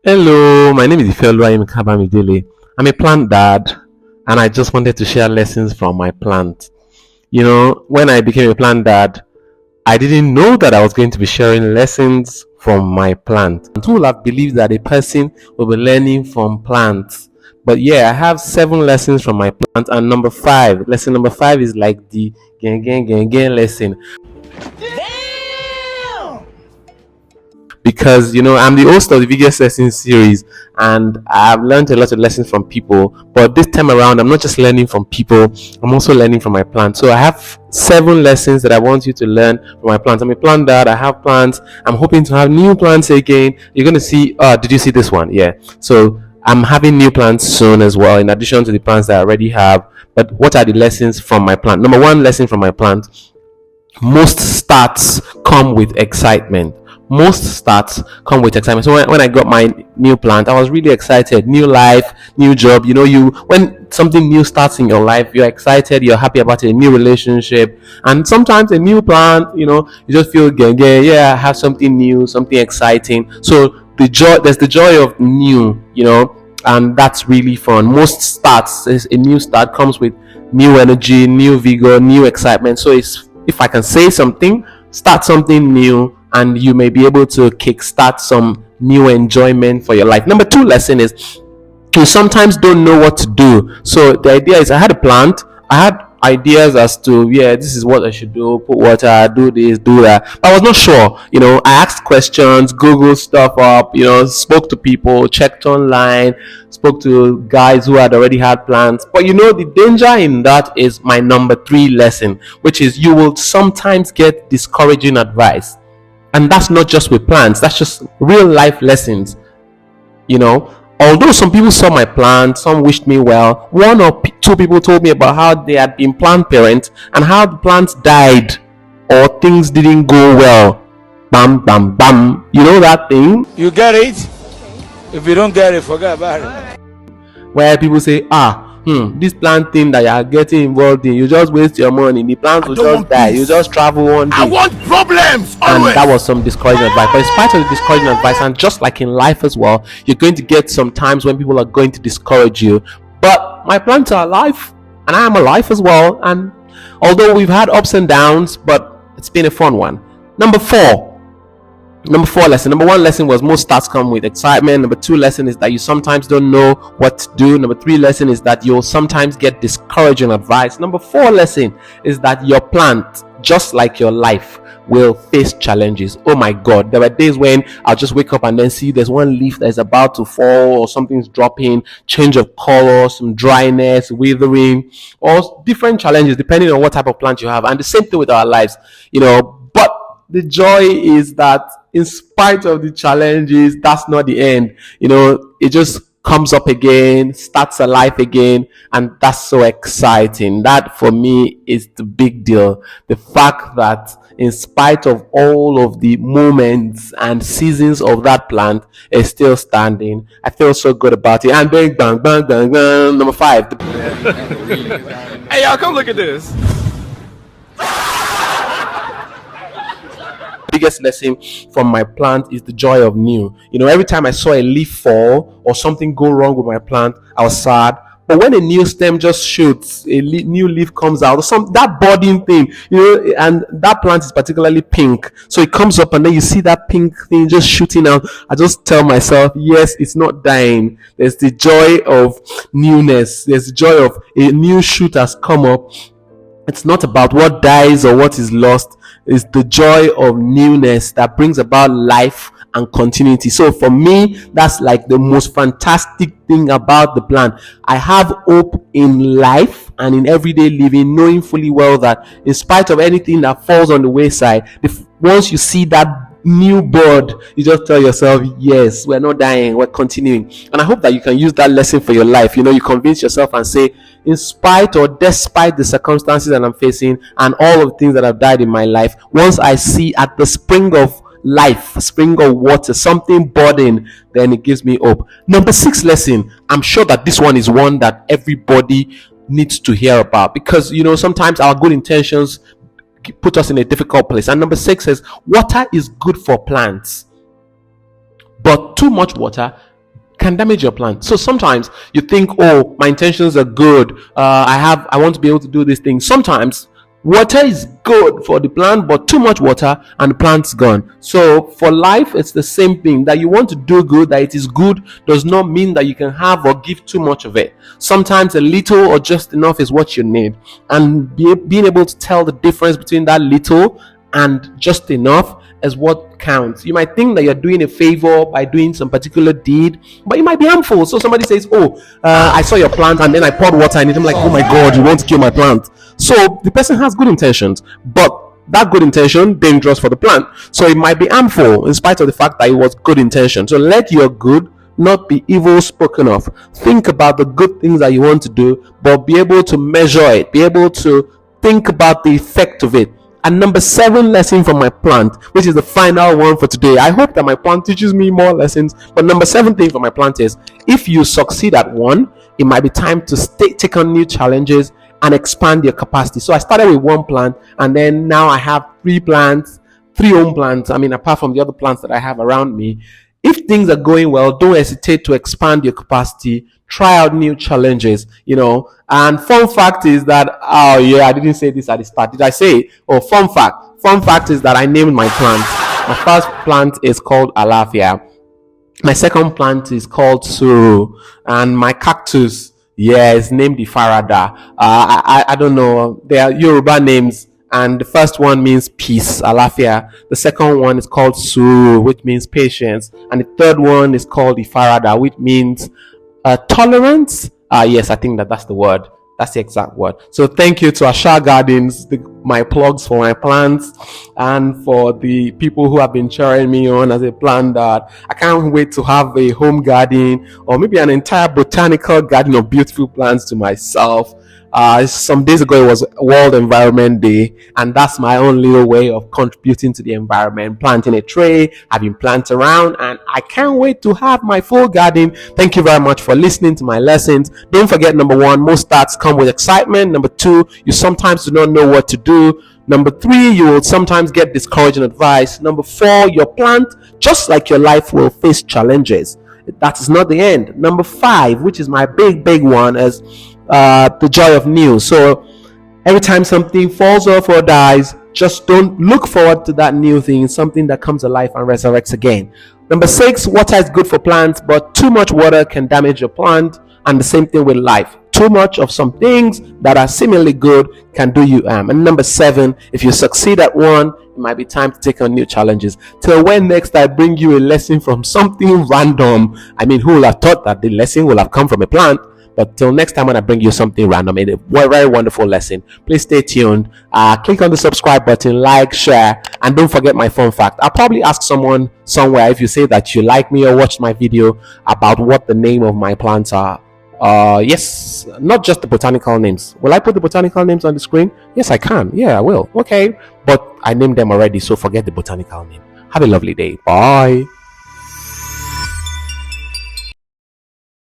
Hello, my name is Ifeoluwayimika BAMIDELE. I'm a plant dad, and I just wanted to share lessons from my plant. When I became a plant dad, I didn't know that I was going to be sharing lessons from my plant. And who would have believed that a person will be learning from plants? But yeah, I have 7 lessons from my plant, and lesson number five is like the gang lesson. Because I'm the host of the biggest lesson series, and I've learned a lot of lessons from people. But this time around, I'm not just learning from people, I'm also learning from my plant. So I have 7 lessons that I want you to learn from my plants. I'm a plant dad, I have plants. I'm hoping to have new plants again. You're going to see, did you see this one? Yeah. So I'm having new plants soon as well, in addition to the plants that I already have. But what are the lessons from my plant? Number one lesson from my plant: most starts come with excitement. So when I got my new plant, I was really excited. New life, new job. You when something new starts in your life, you're excited, you're happy about it, a new relationship, and sometimes a new plant. You just feel yeah, I have something new, something exciting. So there's the joy of new. And that's really fun. Most starts, a new start comes with new energy, new vigor, new excitement. So if I can say something, start something new, and you may be able to kickstart some new enjoyment for your life. Number 2 lesson is you sometimes don't know what to do. So the idea is, I had a plant, I had ideas as to, yeah, this is what I should do: put water, do this, do that. But I was not sure. I asked questions, Googled stuff up, spoke to people, checked online, spoke to guys who had already had plants. But the danger in that is my number 3 lesson, which is you will sometimes get discouraging advice. And that's not just with plants, that's just real life lessons. Although some people saw my plant, some wished me well, 1 or 2 people told me about how they had been plant parents and how the plants died or things didn't go well. Bam, bam, bam. You know that thing? You get it? If you don't get it, forget about it. Where people say, this plant thing that you are getting involved in, you just waste your money, the plant will just die, you just travel one day. I want problems always. And that was some discouraging advice. But in spite of the discouraging advice, and just like in life as well, you're going to get some times when people are going to discourage you. But my plants are alive, and I am alive as well. And although we've had ups and downs, but it's been a fun one. Number 4 lesson. Number 1 lesson was most starts come with excitement. Number 2 lesson is that you sometimes don't know what to do. Number 3 lesson is that you'll sometimes get discouraging advice. Number 4 lesson is that your plant, just like your life, will face challenges. Oh my God, there were days when I'll just wake up and then see there's one leaf that's about to fall, or something's dropping, change of color, some dryness, withering, or different challenges depending on what type of plant you have. And the same thing with our lives, but the joy is that in spite of the challenges, that's not the end. It just comes up again, starts alive again, and that's so exciting. That for me is the big deal. The fact that in spite of all of the moments and seasons of that plant, is still standing. I feel so good about it. And bang, bang, bang, bang, bang. Number 5. Hey, y'all, come look at this. Biggest lesson from my plant is the joy of new. Every time I saw a leaf fall or something go wrong with my plant, I was sad. But when a new stem just shoots, new leaf comes out, or that budding thing, and that plant is particularly pink, so it comes up and then you see that pink thing just shooting out. I just tell myself, yes, it's not dying. There's the joy of newness. There's the joy of a new shoot has come up. It's not about what dies or what is lost. It's the joy of newness that brings about life and continuity. So for me, that's like the most fantastic thing about the plant. I have hope in life and in everyday living, knowing fully well that in spite of anything that falls on the wayside, once you see that new bud, you just tell yourself, yes, we're not dying, we're continuing. And I hope that you can use that lesson for your life. You convince yourself and say, in spite or despite the circumstances that I'm facing and all of the things that have died in my life, once I see at the spring of life, spring of water, something budding, then it gives me hope. Number 6 lesson, I'm sure that this one is one that everybody needs to hear about, because sometimes our good intentions put us in a difficult place. And number 6 is water is good for plants, but too much water can damage your plant. So sometimes you think, oh, my intentions are good. I want to be able to do this thing. Sometimes water is good for the plant, but too much water and the plant's gone. So for life, it's the same thing. That you want to do good, that it is good, does not mean that you can have or give too much of it. Sometimes a little or just enough is what you need, and being able to tell the difference between that little and just enough is what counts. You might think that you're doing a favor by doing some particular deed, but it might be harmful. So somebody says, oh, I saw your plant and then I poured water in it. I'm like, oh my God, you want to kill my plant. So the person has good intentions, but that good intention dangerous for the plant. So it might be harmful in spite of the fact that it was good intention. So let your good not be evil spoken of. Think about the good things that you want to do, but be able to measure it, be able to think about the effect of it. And number 7 lesson from my plant, which is the final one for today. I hope that my plant teaches me more lessons. But number 7 thing for my plant is, if you succeed at one, it might be time to take on new challenges and expand your capacity. So I started with 1 plant, and then now I have 3 plants, 3 home plants. I mean, apart from the other plants that I have around me. If things are going well, don't hesitate to expand your capacity. Try out new challenges, And fun fact is that, oh yeah, I didn't say this at the start. Did I say it? Oh, fun fact. Fun fact is that I named my plant. My first plant is called Alafia. My second plant is called Suru. And my cactus, is named Ifarada. I don't know. They are Yoruba names. And the first one means peace, Alafia. The second one is called Suru, which means patience. And the third one is called Ifarada, which means tolerance. Yes, I think that's the word. That's the exact word. So thank you to Asha Gardens, my plugs for my plants, and for the people who have been cheering me on as a planter. I can't wait to have a home garden, or maybe an entire botanical garden of beautiful plants to myself. Some days ago it was World Environment Day, and that's my own little way of contributing to the environment, planting a tree, having plants around, and I can't wait to have my full garden. Thank you very much for listening to my lessons. Don't forget, number 1, most starts come with excitement. Number 2, you sometimes do not know what to do. Number 3, you will sometimes get discouraging advice. Number 4, your plant, just like your life, will face challenges. That is not the end. Number 5, which is my big one, is the joy of news. So every time something falls off or dies, just don't look forward to that new thing, something that comes alive and resurrects again. Number 6, water is good for plants, but too much water can damage your plant. And the same thing with life. Too much of some things that are seemingly good can do you harm. And number 7, if you succeed at one, it might be time to take on new challenges. Till when next I bring you a lesson from something random. I mean, who will have thought that the lesson will have come from a plant? But till next time when I bring you something random, a very wonderful lesson, please stay tuned. Click on the subscribe button, like, share, and don't forget my fun fact. I'll probably ask someone somewhere, if you say that you like me or watched my video, about what the name of my plants are. Yes, not just the botanical names. Will I put the botanical names on the screen? Yes, I can. Yeah, I will. Okay. But I named them already, so forget the botanical name. Have a lovely day. Bye.